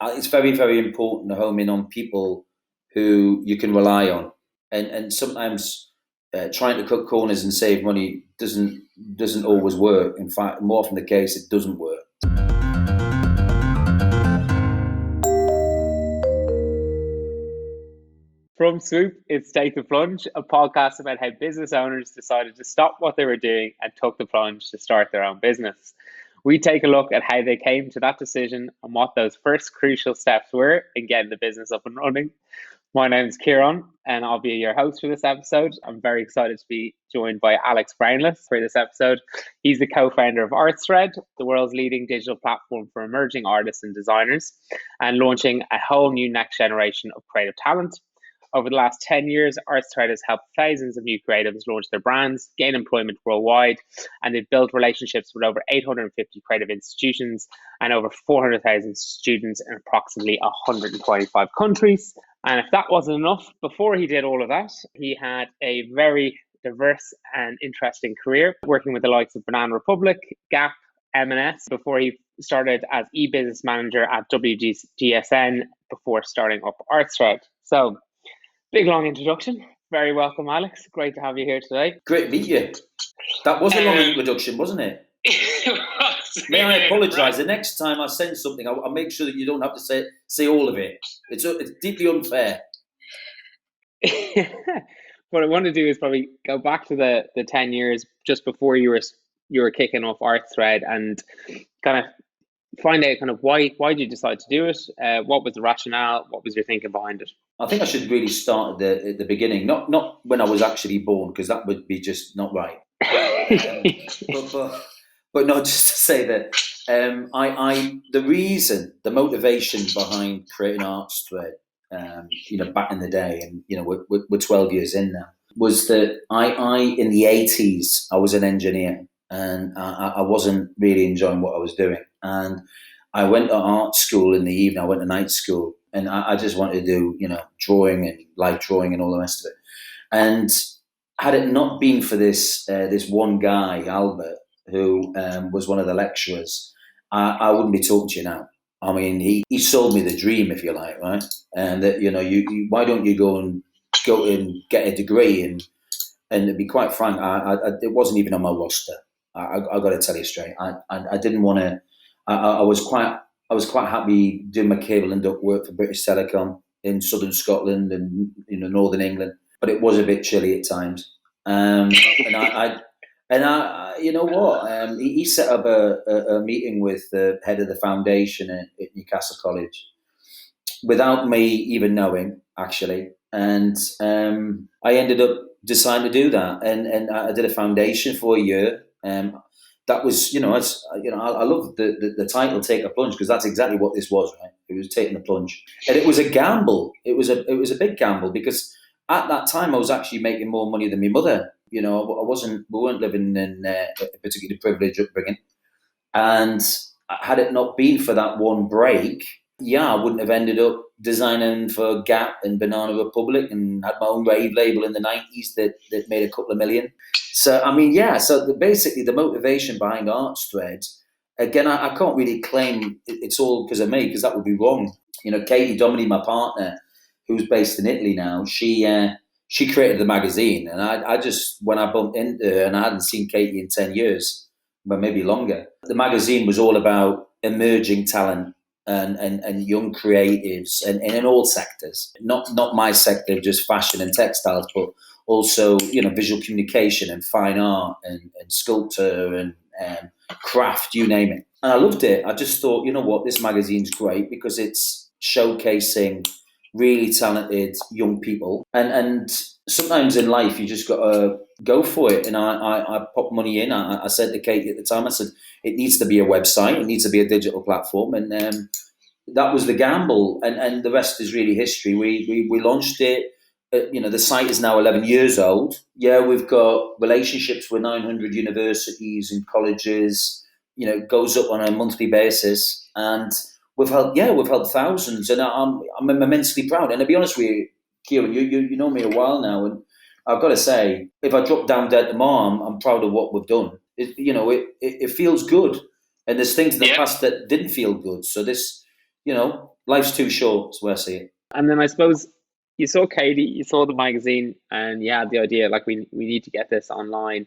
it's very, very important to home in on people who you can rely on. And sometimes trying to cut corners and save money doesn't always work. In fact, more often the case, it doesn't work. From Swoop, it's Take the Plunge, a podcast about how business owners decided to stop what they were doing and took the plunge to start their own business. We take a look at how they came to that decision and what those first crucial steps were in getting the business up and running. My name is Kieran, and I'll be your host for this episode. I'm very excited to be joined by Alex Brownless for this episode. He's the co-founder of ArtThread, the world's leading digital platform for emerging artists and designers, and launching a whole new next generation of creative talent. Over the last 10 years, ArtThread has helped thousands of new creatives launch their brands, gain employment worldwide, and they've built relationships with over 850 creative institutions and over 400,000 students in approximately 125 countries. And if that wasn't enough, before he did all of that, he had a very diverse and interesting career, working with the likes of Banana Republic, Gap, M&S, before he started as e-business manager at WGSN before starting up ArtThread. So, big long introduction. Very welcome, Alex. Great to have you here today. Great to meet you. That was a long introduction, wasn't it? May I apologise? The next time I send something, I'll make sure that you don't have to say all of it. It's deeply unfair. What I want to do is probably go back to the 10 years just before you were kicking off ArtThread and kind of find out kind of why did you decide to do it? What was the rationale? What was your thinking behind it? I think I should really start at the beginning, not when I was actually born, because that would be just not right. But no, just to say that the motivation behind creating ArtThread, back in the day, and we're 12 years in now, was that I in the 80s I was an engineer and I wasn't really enjoying what I was doing, and I went to art school in the evening. I went to night school, and I just wanted to do drawing and live drawing and all the rest of it. And had it not been for this one guy, Albert, who was one of the lecturers, I wouldn't be talking to you now. I mean, he sold me the dream, if you like, right? And that you why don't you go and get a degree? And to be quite frank, it wasn't even on my roster. I got to tell you straight. I didn't want to. I was quite happy doing my cable and duct work for British Telecom in southern Scotland and northern England, but it was a bit chilly at times. And you know what? He set up a meeting with the head of the foundation at Newcastle College without me even knowing, actually. And I ended up deciding to do that, and I did a foundation for a year. That was, I love the title "Take a Plunge" because that's exactly what this was, right? It was taking the plunge, and it was a gamble. It was a big gamble because at that time I was actually making more money than my mother. We weren't living in a particularly privileged upbringing, and had it not been for that one break, I wouldn't have ended up designing for Gap and Banana Republic and had my own rave label in the 90s that made a couple of million. So, I mean, so basically the motivation behind ArtThread, again, I can't really claim it's all because of me, because that would be wrong. Katie Domini, my partner, who's based in Italy now, she created the magazine. And I just, when I bumped into her, and I hadn't seen Katie in 10 years, but maybe longer, the magazine was all about emerging talent and young creatives and in all sectors, not my sector, just fashion and textiles, but also, visual communication and fine art and sculpture and craft, you name it. And I loved it. I just thought, this magazine's great because it's showcasing really talented young people. And sometimes in life, you just got to go for it. And I popped money in. I said to Katie at the time, I said, it needs to be a website. It needs to be a digital platform. And that was the gamble. And the rest is really history. We launched it. The site is now 11 years old. Yeah, we've got relationships with 900 universities and colleges. It goes up on a monthly basis, and we've helped thousands, and I'm immensely proud. And to be honest with you, Kieran, you know me a while now, and I've got to say, if I drop down dead tomorrow, I'm proud of what we've done. It feels good, and there's things in the past that didn't feel good. So this, life's too short, is where I see it. And then I suppose you saw Katie, you saw the magazine, and you had the idea like we need to get this online.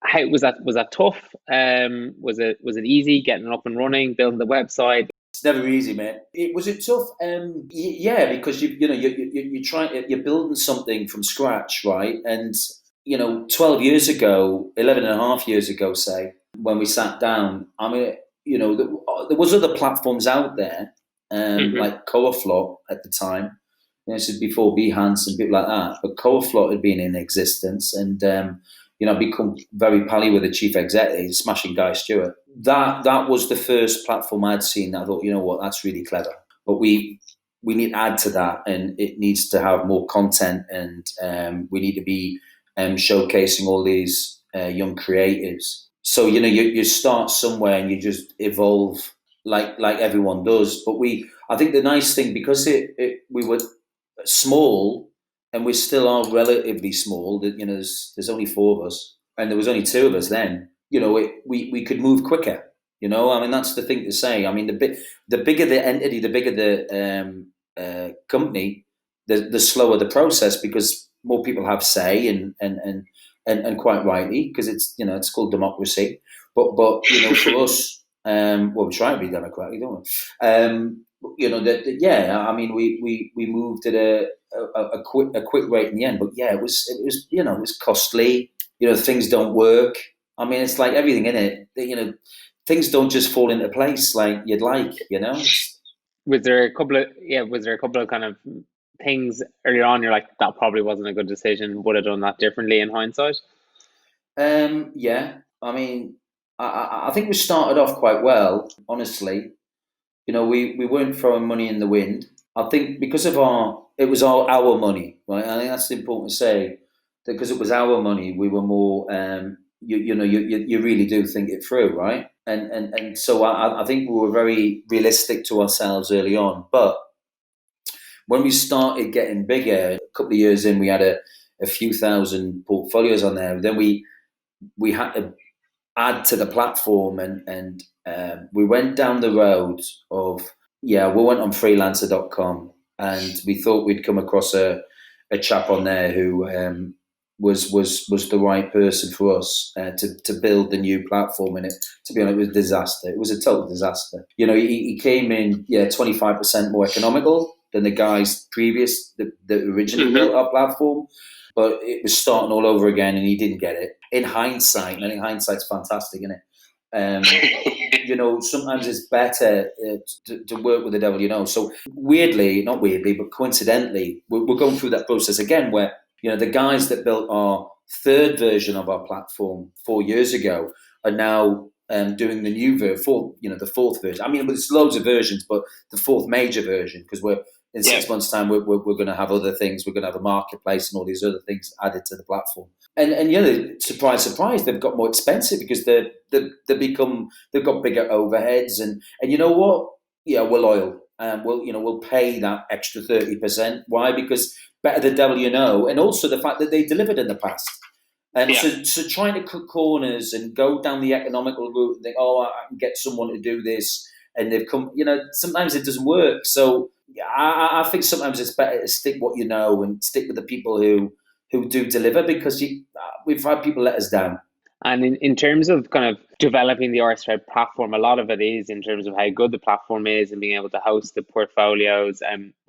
How was that? Was that tough? Was it easy getting it up and running, building the website? It's never easy, mate. Was it tough? Yeah, because you're building something from scratch, right? And 12 years ago, 11 and a half years ago, say, when we sat down, I mean, there was other platforms out there, like Coaflot at the time. This is before Behance and people like that. But Coaflot had been in existence, and I've become very pally with the chief executive, smashing Guy Stewart. That was the first platform I'd seen that I thought, you know what, that's really clever. But we need to add to that, and it needs to have more content, and we need to be showcasing all these young creatives. So you start somewhere and you just evolve like everyone does. But I think the nice thing, because we were small, and we still are relatively small. That there's only 4 of us, and there was only 2 of us then. We could move quicker. I mean, that's the thing to say. I mean, the bigger the entity, the bigger the company, the slower the process, because more people have say, and quite rightly, because it's called democracy. But for us, we try to be democratic, don't we? I mean, we moved at a quick rate in the end, but yeah, it was costly. Things don't work. I mean, it's like everything in it. Things don't just fall into place like you'd like. Was there a couple of kind of things earlier on you're like, that probably wasn't a good decision, would have done that differently in hindsight? Yeah. I mean, I think we started off quite well, honestly. We weren't throwing money in the wind. I think because it was our money, right? I think that's important to say, that because it was our money, we were more, you really do think it through, right? And so I think we were very realistic to ourselves early on. But when we started getting bigger, a couple of years in, we had a few thousand portfolios on there. Then we had to add to the platform, and we went down the road of, we went on freelancer.com, and we thought we'd come across a chap on there who was the right person for us to build the new platform. And to be honest, it was a disaster. It was a total disaster. He came in 25% more economical than the guys previous that originally built our platform. But it was starting all over again, and he didn't get it. In hindsight, and I think hindsight's fantastic, isn't it? Sometimes it's better to work with the devil, So not weirdly, but coincidentally, we're going through that process again where, the guys that built our 3rd version of our platform 4 years ago are now doing the new the 4th version. I mean, there's loads of versions, but the 4th major version, because in 6 months' time, we're going to have other things. We're going to have a marketplace and all these other things added to the platform. And surprise, surprise, they've got more expensive because they've got bigger overheads. And you know what? Yeah, we're loyal, and we'll pay that extra 30%. Why? Because better the devil you know, and also the fact that they delivered in the past. And so trying to cut corners and go down the economical route and think, I can get someone to do this, and they've come. Sometimes it doesn't work. So I think sometimes it's better to stick what you know and stick with the people who do deliver, because we've had people let us down. And in terms of kind of developing the RSRed platform, a lot of it is in terms of how good the platform is and being able to host the portfolios.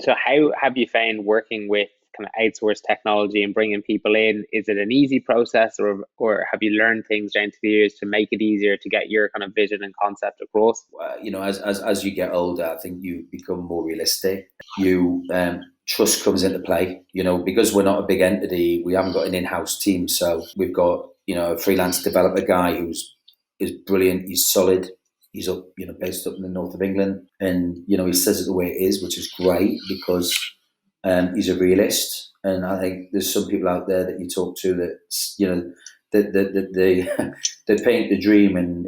So how have you found working with kind of outsourced technology and bringing people in? Is it an easy process, or have you learned things down to the years to make it easier to get your kind of vision and concept across? As you get older, I think you become more realistic. Trust comes into play, because we're not a big entity. We haven't got an in-house team, so we've got a freelance developer guy is brilliant. He's solid. He's up, based up in the north of England, and he says it the way it is, which is great, because he's a realist. And I think there's some people out there that you talk to that they paint the dream and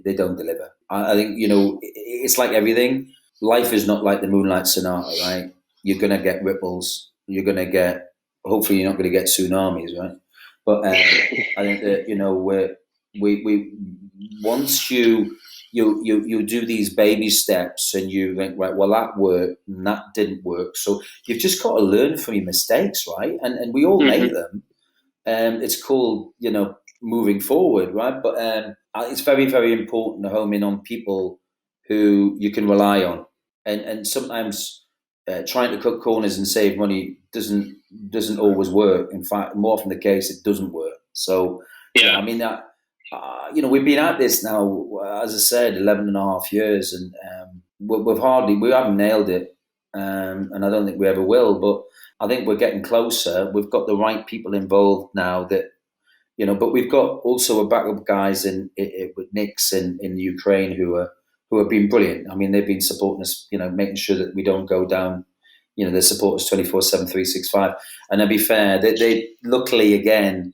they don't deliver. I think it's like everything. Life is not like the Moonlight Sonata, right? You're gonna get ripples. You're gonna get. Hopefully, you're not going to get tsunamis, right? But I think that we once you you do these baby steps, and you think, right, well, that worked and that didn't work. So you've just got to learn from your mistakes, right? And we all make them. It's called, moving forward, right? But it's very, very important to home in on people who you can rely on. And sometimes trying to cut corners and save money doesn't always work. In fact, more often the case, it doesn't work. So, Yeah. I mean, we've been at this now, as I said, 11 and a half years, and we haven't nailed it, and I don't think we ever will, but I think we're getting closer. We've got the right people involved now that, but we've got also a backup guys with Nick's in Ukraine who have been brilliant. I mean, they've been supporting us, making sure that we don't go down. They support us 24/7, 365. And to be fair, they luckily again,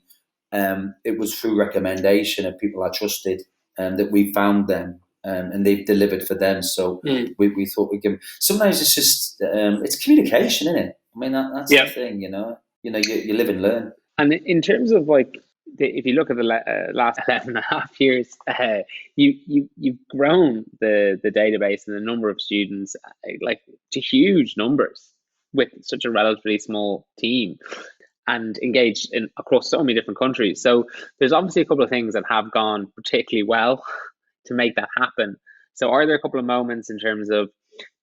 it was through recommendation of people I trusted, that we found them, and they've delivered for them. So we thought we'd give them. Sometimes it's just it's communication, isn't it? I mean, that's the thing, you live and learn. And in terms of if you look at the last 11 and a half years, you've grown the database and the number of students to huge numbers with such a relatively small team, and engaged across so many different countries. So there's obviously a couple of things that have gone particularly well to make that happen. So are there a couple of moments in terms of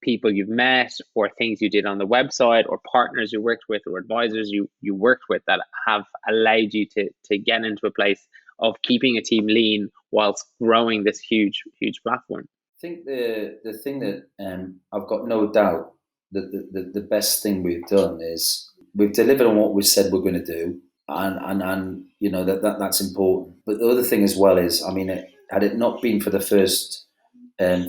people you've met, or things you did on the website, or partners you worked with, or advisors you worked with, that have allowed you to get into a place of keeping a team lean whilst growing this huge platform? I think the thing that I've got no doubt that the best thing we've done is we've delivered on what we said we're going to do, and that's important. But the other thing as well is, I mean, had it not been for the first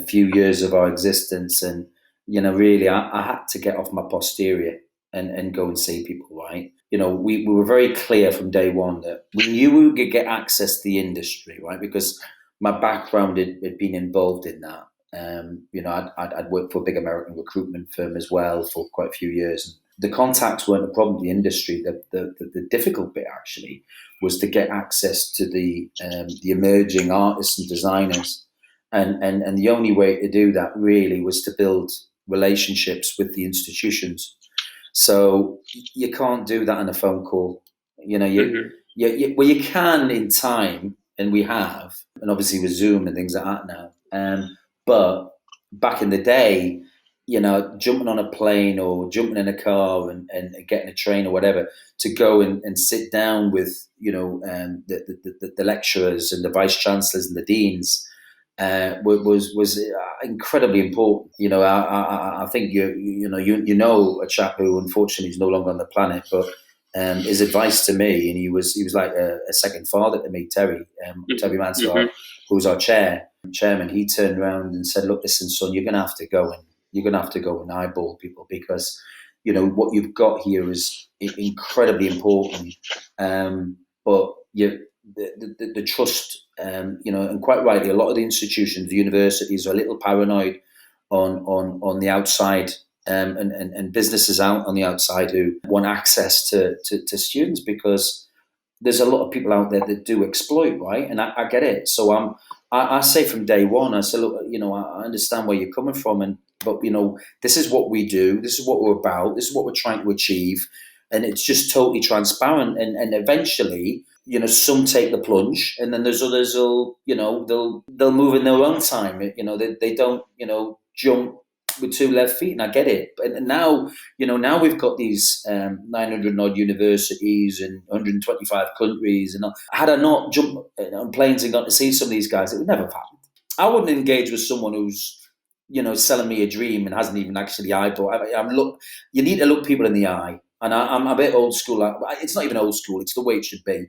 few years of our existence, and really, I had to get off my posterior and go and see people, right? We were very clear from day one that we knew we could get access to the industry, right? Because my background had been involved in that. I'd worked for a big American recruitment firm as well for quite a few years. The contacts weren't a problem in the industry. The difficult bit actually was to get access to the emerging artists and designers. And the only way to do that really was to build relationships with the institutions. So you can't do that on a phone call. You can in time, and we have, and obviously with Zoom and things like that now. But back in the day, jumping on a plane or jumping in a car and getting a train or whatever to go and sit down with the lecturers and the vice chancellors and the deans was incredibly important. I think you know a chap who unfortunately is no longer on the planet, but his advice to me, and he was like a second father to me, Terry Mansell, who was our chairman. He turned around and said, "Look, listen, son, you're going to have to go and eyeball people, because what you've got here is incredibly important, but the trust, and quite rightly, a lot of the institutions, the universities, are a little paranoid on the outside, and businesses out on the outside who want access to students, because there's a lot of people out there that do exploit, right? And I get it. So I say from day one, I say, look, I understand where you're coming from, but this is what we do, this is what we're about, this is what we're trying to achieve, and it's just totally transparent. And eventually, some take the plunge, and then there's others who'll, they'll move in their own time. They don't, jump with two left feet, and I get it. And now, now we've got these 900 odd universities in 125 countries, and had I not jumped on planes and got to see some of these guys, it would never have happened. I wouldn't engage with someone who's, selling me a dream and hasn't even actually eyeballed. You need to look people in the eye, and I'm a bit old school. It's not even old school; it's the way it should be.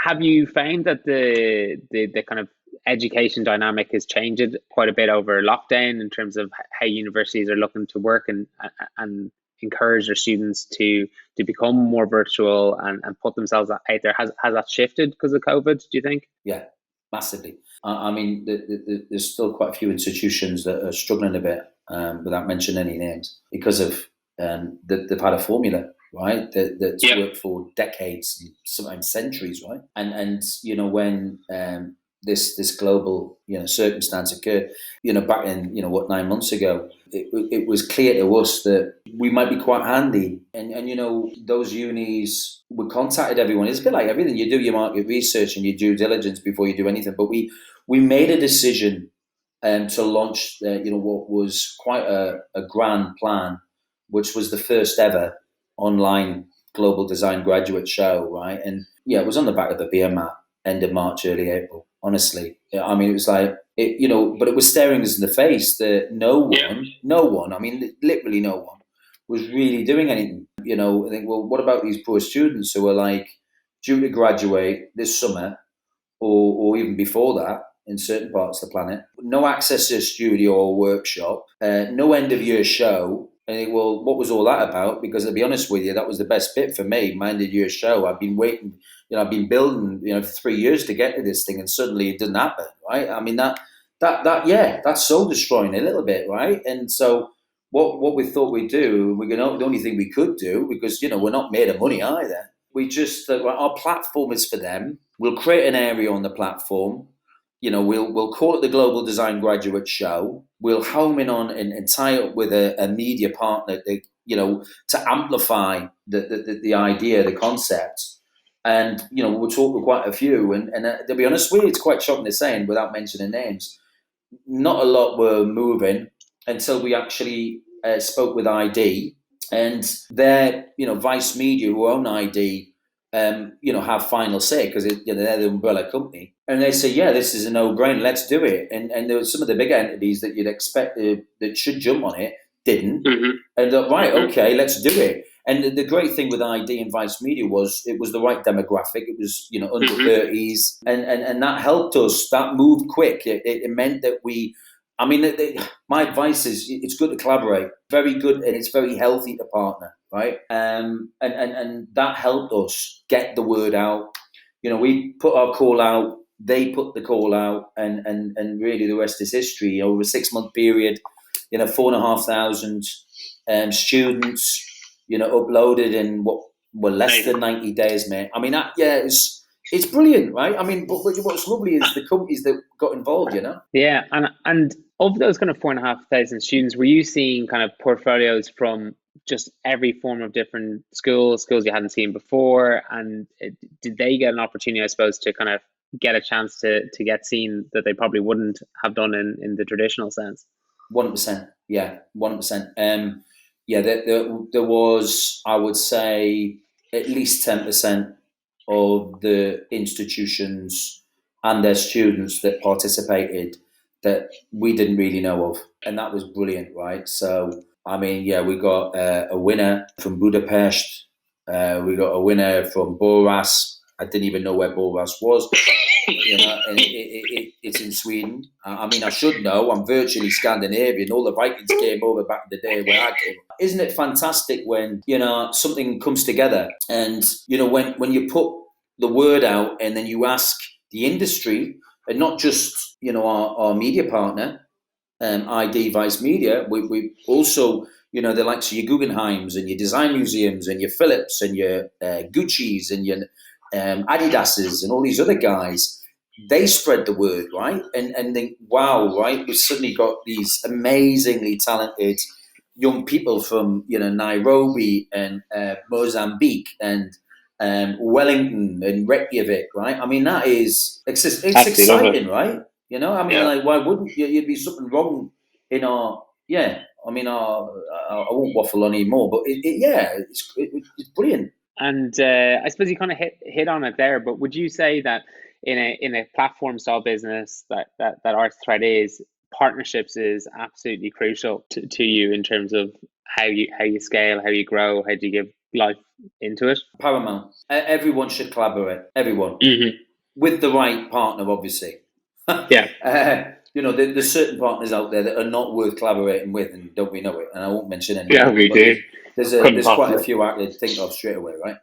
Have you found that the kind of education dynamic has changed quite a bit over lockdown in terms of how universities are looking to work and encourage their students to become more virtual and put themselves out there? Has that shifted because of COVID, do you think? Yeah, massively. I mean, there's still quite a few institutions that are struggling a bit, without mentioning any names, because of they've had a formula, right, that's worked for decades, sometimes centuries, right? And when this global circumstance occurred, back in 9 months ago, it was clear to us that we might be quite handy, and those unis, we contacted everyone. It's a bit like everything you do, your market research and your due diligence before you do anything. But we made a decision to launch what was quite a grand plan, which was the first ever online global design graduate show, right? And yeah, it was on the back of a beer mat, end of March, early April. Honestly, I mean, it was like but it was staring us in the face that no one, I mean, literally no one was really doing anything. I think, well, what about these poor students who are like due to graduate this summer, or even before that, in certain parts of the planet, no access to a studio or workshop, no end of year show. I think, well, what was all that about? Because to be honest with you, that was the best bit for me, my end of year show. I've been waiting, I've been building, for 3 years to get to this thing, and suddenly it didn't happen, right? I mean, that's soul destroying a little bit, right? And so what we thought we'd do, the only thing we could do, because, we're not made of money either. We just thought, well, our platform is for them. We'll create an area on the platform. We'll call it the Global Design Graduate Show. We'll home in on and tie up with a media partner, to amplify the idea, the concept. And, we'll talk with quite a few. And to be honest with you, it's quite shocking to say, and without mentioning names, not a lot were moving until we actually spoke with ID, and their, Vice Media, who own ID, have final say, because they're the umbrella company, and they say, yeah, this is a no-brainer, let's do it. And there were some of the bigger entities that you'd expect that should jump on it, didn't, and right, okay, let's do it. And the great thing with ID and Vice Media was it was the right demographic. It was, under 30s, and that helped us. That moved quick. It meant that my advice is it's good to collaborate. Very good, and it's very healthy to partner, right? And that helped us get the word out. We put our call out. They put the call out, and really the rest is history. Over a 6-month period, 4,500 students, uploaded in what were less than 90 days, mate. I mean, it's brilliant, right? I mean, but what's lovely is the companies that got involved, Yeah, and of those kind of 4,500 students, were you seeing kind of portfolios from just every form of different schools you hadn't seen before? And did they get an opportunity, I suppose, to kind of get a chance to get seen that they probably wouldn't have done in the traditional sense? 100%, yeah, 100%. Yeah, there was, I would say, at least 10% of the institutions and their students that participated that we didn't really know of, and that was brilliant, right? So, I mean, yeah, we got a winner from Budapest. We got a winner from Borås. I didn't even know where Borås was. And it's in Sweden. I mean, I should know. I'm virtually Scandinavian. All the Vikings came over back in the day where I came. Isn't it fantastic when, something comes together, and, when you put the word out and then you ask the industry, and not just, our media partner, ID Vice Media, we also, the likes of your Guggenheims and your design museums and your Philips and your Gucci's and your Adidas's and all these other guys, they spread the word, right? And think, wow, right? We've suddenly got these amazingly talented young people from, Nairobi and Mozambique and Wellington and Reykjavik, right? I mean, it's exciting, right? I mean, like, why wouldn't you? You'd be something wrong in our, I mean, I won't waffle on anymore, but it's brilliant. And I suppose you kind of hit on it there, but would you say that in a platform style business that ArtThread is, partnerships is absolutely crucial to you in terms of how you scale, how you grow, how do you give life into it? Paramount. Everyone should collaborate. Everyone. With the right partner, obviously. Yeah. There's certain partners out there that are not worth collaborating with, and don't we know it? And I won't mention any. Yeah, we do. There's quite a few I could think of straight away, right?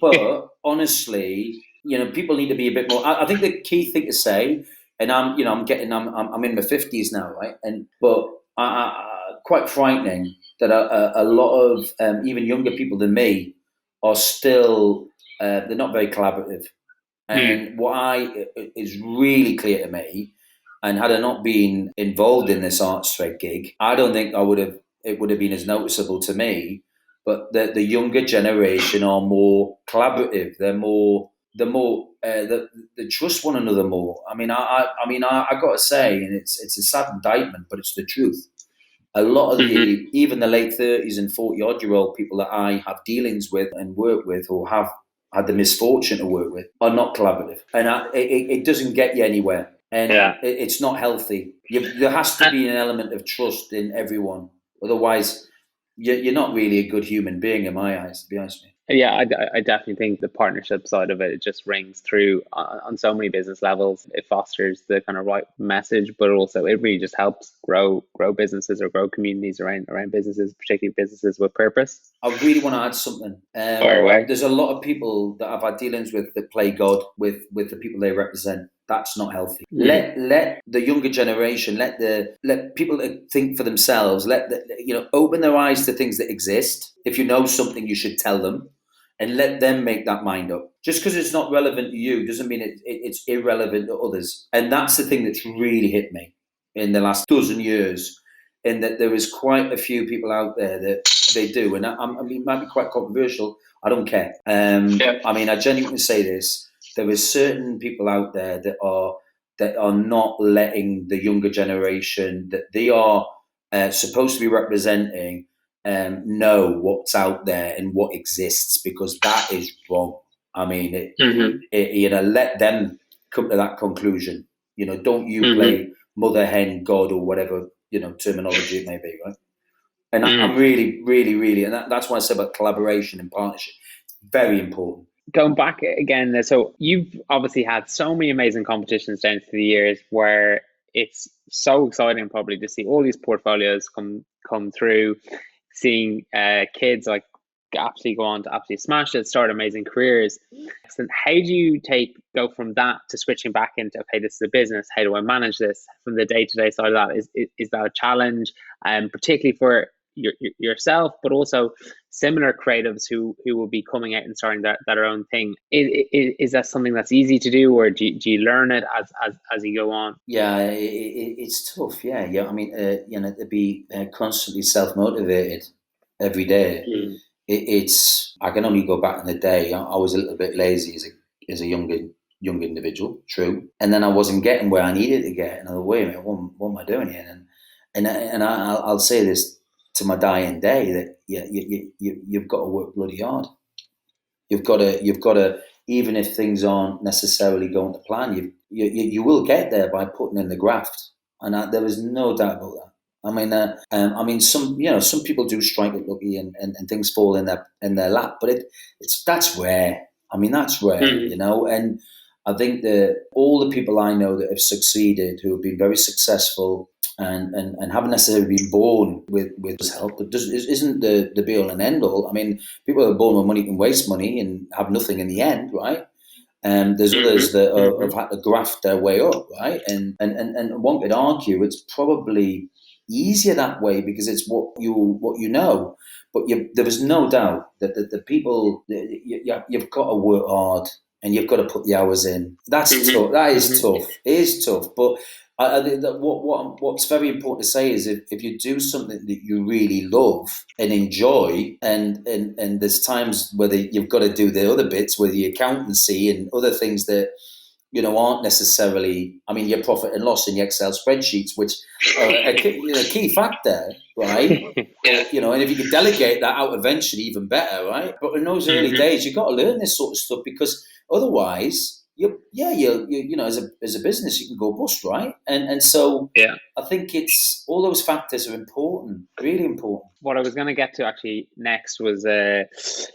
But honestly, people need to be a bit more. I think the key thing to say, and I'm in my 50s now, right? But quite frightening that a lot of even younger people than me are still they're not very collaborative. And what is really clear to me, and had I not been involved in this Arts Thread gig, I don't think it would have been as noticeable to me. But the younger generation are more collaborative. They trust one another more. I got to say, and it's a sad indictment, but it's the truth. A lot of even the late 30s and 40-odd-year-old people that I have dealings with and work with, or have had the misfortune to work with, are not collaborative, and it doesn't get you anywhere, and it's not healthy. There has to be an element of trust in everyone, otherwise you're not really a good human being in my eyes, to be honest with you. Yeah, I definitely think the partnership side of it just rings through on so many business levels. It fosters the kind of right message, but also it really just helps grow businesses or grow communities around businesses, particularly businesses with purpose. I really want to add something. There's a lot of people that I've had dealings with that play God with the people they represent. That's not healthy. Let the younger generation, let people think for themselves. Open their eyes to things that exist. If you know something, you should tell them, and let them make that mind up. Just because it's not relevant to you doesn't mean it's irrelevant to others. And that's the thing that's really hit me in the last dozen years, in that there is quite a few people out there that they do, and it might be quite controversial. I don't care. I genuinely say this: there is certain people out there that are not letting the younger generation that they are supposed to be representing know what's out there and what exists, because that is wrong. Let them come to that conclusion. Don't you play mother hen god or whatever terminology it may be, right? And I'm really, really, really, and that's why I say about collaboration and partnership. Very important. Going back again, so you've obviously had so many amazing competitions down through the years, where it's so exciting probably to see all these portfolios come through, seeing kids like absolutely go on to absolutely smash it, start amazing careers. So how do you go from that to switching back into, okay, this is a business, how do I manage this from the day-to-day side of that? Is that a challenge, particularly for yourself, but also similar creatives who will be coming out and starting their own thing? Is that something that's easy to do, or do you learn it as you go on? Yeah, it's tough. Yeah. To be constantly self-motivated every day. I can only go back in the day. I was a little bit lazy as a young individual, true, and then I wasn't getting where I needed to get. And I thought, wait a minute, what am I doing here? And I'll say this to my dying day, that you've got to work bloody hard. You've got to, even if things aren't necessarily going to plan, you will get there by putting in the graft, and there is no doubt about that. Some people do strike it lucky and things fall in their lap, but that's rare. That's rare, And I think that all the people I know that have succeeded, who have been very successful, and haven't necessarily been born with help, but isn't the be all and end all. People are born with money can waste money and have nothing in the end, right? There's others that have had to graft their way up, right? And one could argue it's probably easier that way because it's what you know. But there is no doubt that the people, you've got to work hard and you've got to put the hours in. That's tough. That is tough. It is tough. But I think that what's very important to say is if you do something that you really love and enjoy, and there's times whether you've got to do the other bits with the accountancy and other things that aren't necessarily, your profit and loss in your Excel spreadsheets, which are a key factor, right? And if you can delegate that out eventually, even better, right? But in those early days, you've got to learn this sort of stuff, because otherwise, as a business, you can go bust, right? And so I think it's all those factors are important, really important. What I was going to get to actually next was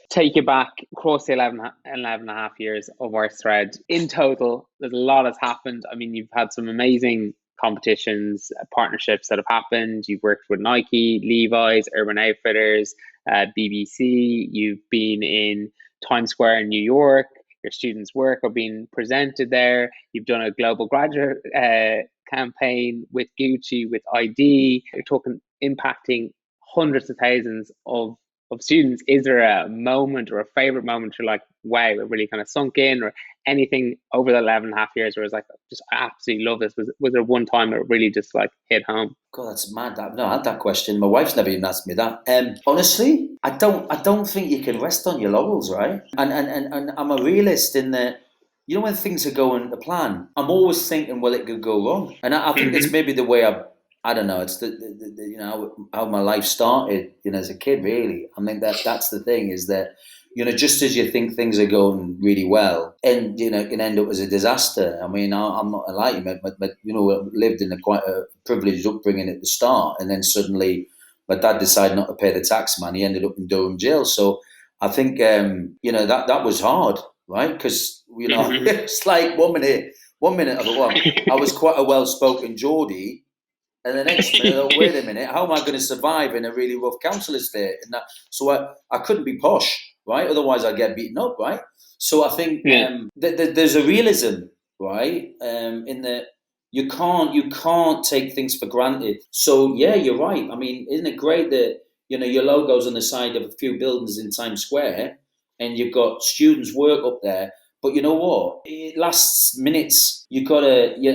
take you back across the 11 and a half years of our thread. In total, there's a lot has happened. You've had some amazing competitions, partnerships that have happened. You've worked with Nike, Levi's, Urban Outfitters, BBC. You've been in Times Square in New York. Your students' work are being presented there. You've done a global graduate campaign with Gucci, with ID. You're talking impacting hundreds of thousands of of students, is there a moment or a favorite moment you're like, wow, it really kind of sunk in, or anything over the 11 and a half years where it's like, just I absolutely love this? Was there one time it really just like hit home? God, that's mad. I've not had that question. My wife's never even asked me that. Honestly, I don't think you can rest on your laurels, right? And I'm a realist in that, when things are going to plan, I'm always thinking, well, it could go wrong. And I think it's maybe the way I don't know. It's the how my life started, as a kid. Really, I mean that's the thing, is that, just as you think things are going really well, and it can end up as a disaster. I mean, I'm not a lie, but lived in quite a privileged upbringing at the start, and then suddenly my dad decided not to pay the tax man. He ended up in Durham jail. So I think that was hard, right? Because it's like one minute I was quite a well-spoken Geordie. And the next minute, oh, wait a minute, how am I going to survive in a really rough council estate? So I couldn't be posh, right? Otherwise, I'd get beaten up, right? So I think there's a realism, right, in that you can't take things for granted. So yeah, you're right. I mean, isn't it great that your logo's on the side of a few buildings in Times Square, and you've got students' work up there? But you know what? It lasts minutes. You gotta, you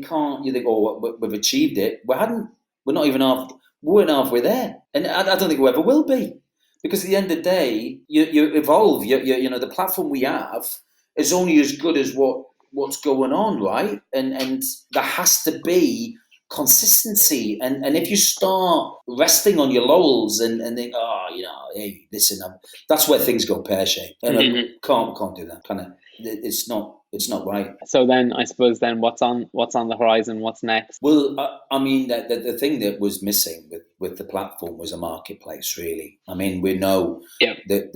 can't. You think, oh, we've achieved it. We're not even half. We weren't halfway there, and I don't think we ever will be, because at the end of the day, you evolve. The platform we have is only as good as what's going on, right? And there has to be consistency. And if you start resting on your laurels and think, oh, hey, listen, that's where things go pear shaped, and I can't do that. Kind of, it's not right. So then, I suppose, then what's on the horizon? What's next? Well, I mean, the thing that was missing with the platform was a marketplace. Really, I mean, we know that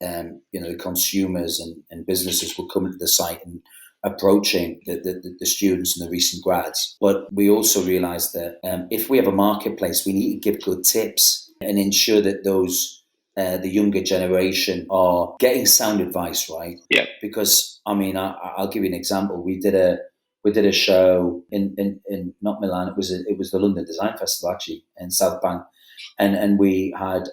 the consumers and businesses were coming to the site and approaching the students and the recent grads. But we also realised that if we have a marketplace, we need to give good tips and ensure that those the younger generation are getting sound advice, right? Yeah. Because I mean, I'll give you an example. We did a show in not Milan. It was the London Design Festival, actually, in South Bank, and we had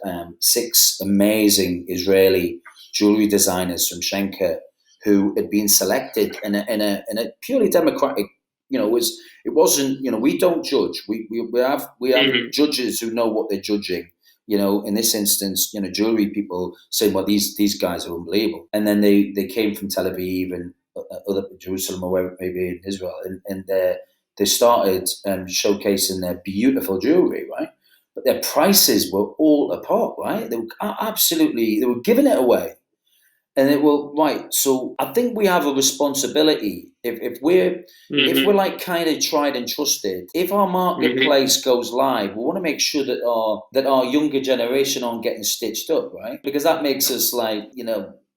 6 amazing Israeli jewelry designers from Schenker who had been selected in a purely democratic. It wasn't. We don't judge. We have judges who know what they're judging. In this instance, jewelry people saying, well, these guys are unbelievable. And then they came from Tel Aviv and other Jerusalem, or wherever, maybe in Israel, and they started showcasing their beautiful jewelry, right? But their prices were all apart, right? They were giving it away. And it will, right. So I think we have a responsibility, if we're like kind of tried and trusted. If our marketplace goes live, we want to make sure that our younger generation aren't getting stitched up, right? Because that makes us like,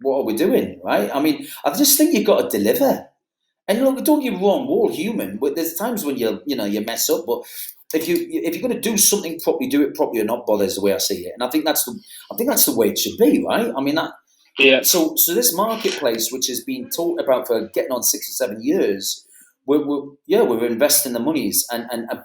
what are we doing, right? I mean, I just think you've got to deliver. And look, don't get me wrong, we're all human. But there's times when you mess up. But if you're going to do something properly, do it properly or not bother, is the way I see it. And I think that's the way it should be, right? I mean that. Yeah. So this marketplace, which has been talked about for getting on 6 or 7 years, we're investing the monies,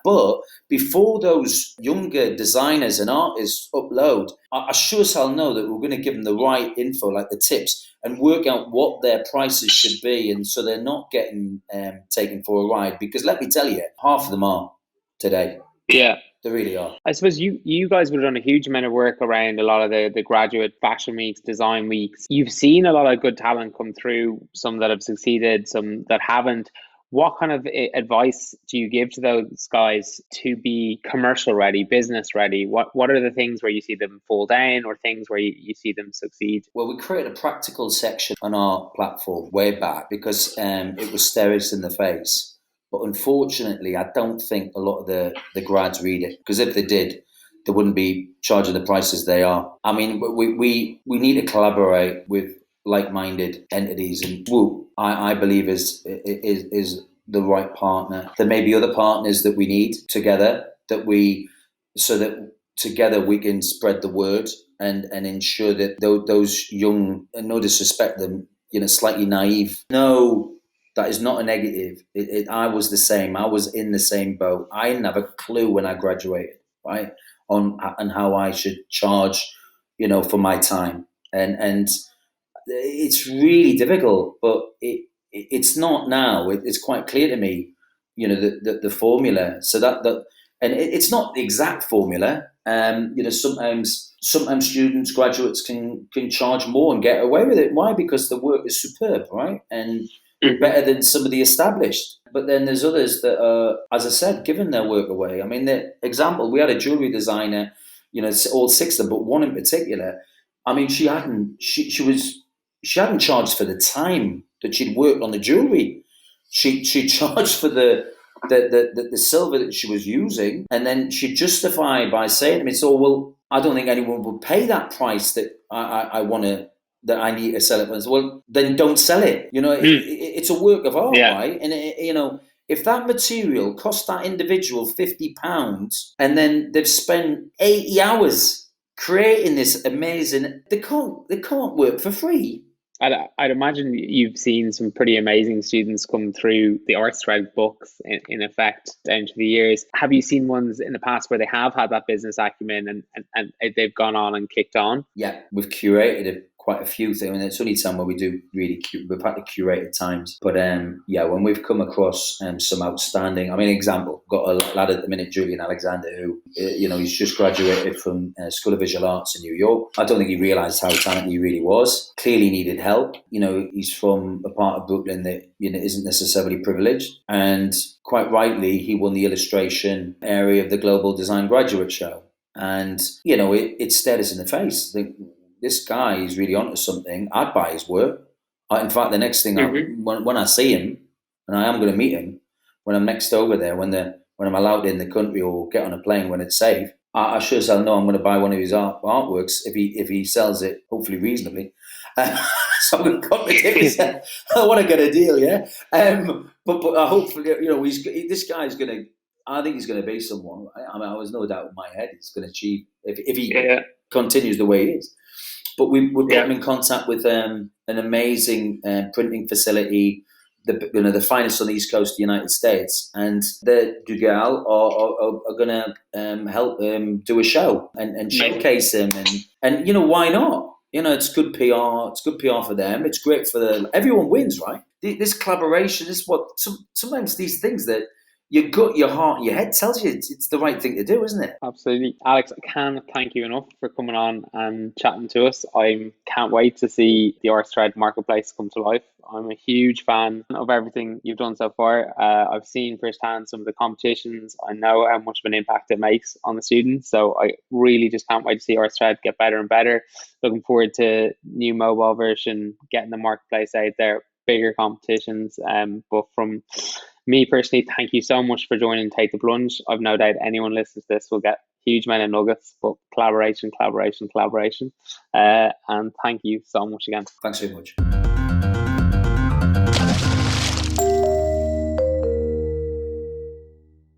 but before those younger designers and artists upload, I sure as hell know that we're going to give them the right info, like the tips, and work out what their prices should be, and so they're not getting taken for a ride. Because let me tell you, half of them are today. Yeah. They really are. I suppose you guys would have done a huge amount of work around a lot of the graduate fashion weeks, design weeks. You've seen a lot of good talent come through, some that have succeeded, some that haven't. What kind of advice do you give to those guys to be commercial ready, business ready? What are the things where you see them fall down, or things where you see them succeed? Well, we created a practical section on our platform way back because it was staring us in the face. But unfortunately, I don't think a lot of the grads read it, because if they did, they wouldn't be charging the prices they are. I mean, we need to collaborate with like-minded entities, and Swoop, I believe, is the right partner. There may be other partners that we need together, so that together we can spread the word and ensure that those young, and no disrespect them, slightly naive, no. That is not a negative. I was the same. I was in the same boat. I didn't have a clue when I graduated, right, on how I should charge for my time, and it's really difficult, but it's not now. It's quite clear to me, the formula. So that and it's not the exact formula. Sometimes students, graduates can charge more and get away with it. Why? Because the work is superb, right? And better than some of the established. But then there's others that are, as I said, giving their work away. I mean, the example, we had a jewelry designer, all six of them, but one in particular. I mean, she hadn't charged for the time that she'd worked on the jewelry. She charged for the silver that she was using, and then she justified by saying to me, "So, well, I don't think anyone would pay that price that I want to." That I need to sell it. Well, then don't sell it. It's a work of art, right? And if that material cost that individual £50, and then they've spent 80 hours creating this amazing, they can't work for free. I'd imagine you've seen some pretty amazing students come through the Artthread books in effect down to the years. Have you seen ones in the past where they have had that business acumen and they've gone on and kicked on? Yeah, we've curated quite a few things. I mean, it's only time where we do really we've had to curate at times. But when we've come across some outstanding, example, got a lad at the minute, Julian Alexander, who he's just graduated from School of Visual Arts in New York. I don't think he realised how talented he really was. Clearly needed help. He's from a part of Brooklyn that isn't necessarily privileged, and quite rightly, he won the illustration area of the Global Design Graduate Show, and it stared us in the face. This guy is really onto something. I'd buy his work. In fact, the next thing, when I see him, and I am going to meet him when I'm next over there, when I'm allowed in the country or get on a plane when it's safe, I sure as hell know I'm going to buy one of his artworks if he sells it, hopefully reasonably. So I'm going to contradict myself. I want to get a deal, yeah. But hopefully, this guy's going to. I think he's going to be someone. I was no doubt in my head he's going to achieve if he continues the way he is. But we put him in contact with an amazing printing facility, the finest on the East Coast of the United States, and the Dugal are going to help him do a show and showcase him, and why not? It's good PR. It's good PR for them. It's great for everyone wins, right? This collaboration is what sometimes these things that your gut, your heart, your head tells you it's the right thing to do, isn't it? Absolutely. Alex, I can't thank you enough for coming on and chatting to us. I can't wait to see the Artthread marketplace come to life. I'm a huge fan of everything you've done so far. I've seen firsthand some of the competitions. I know how much of an impact it makes on the students. So I really just can't wait to see Artthread get better and better. Looking forward to new mobile version, getting the marketplace out there, bigger competitions. But from me personally, thank you so much for joining Take the Plunge. I've no doubt anyone listening to this will get huge amount of nuggets, but collaboration. And thank you so much again. Thanks very much.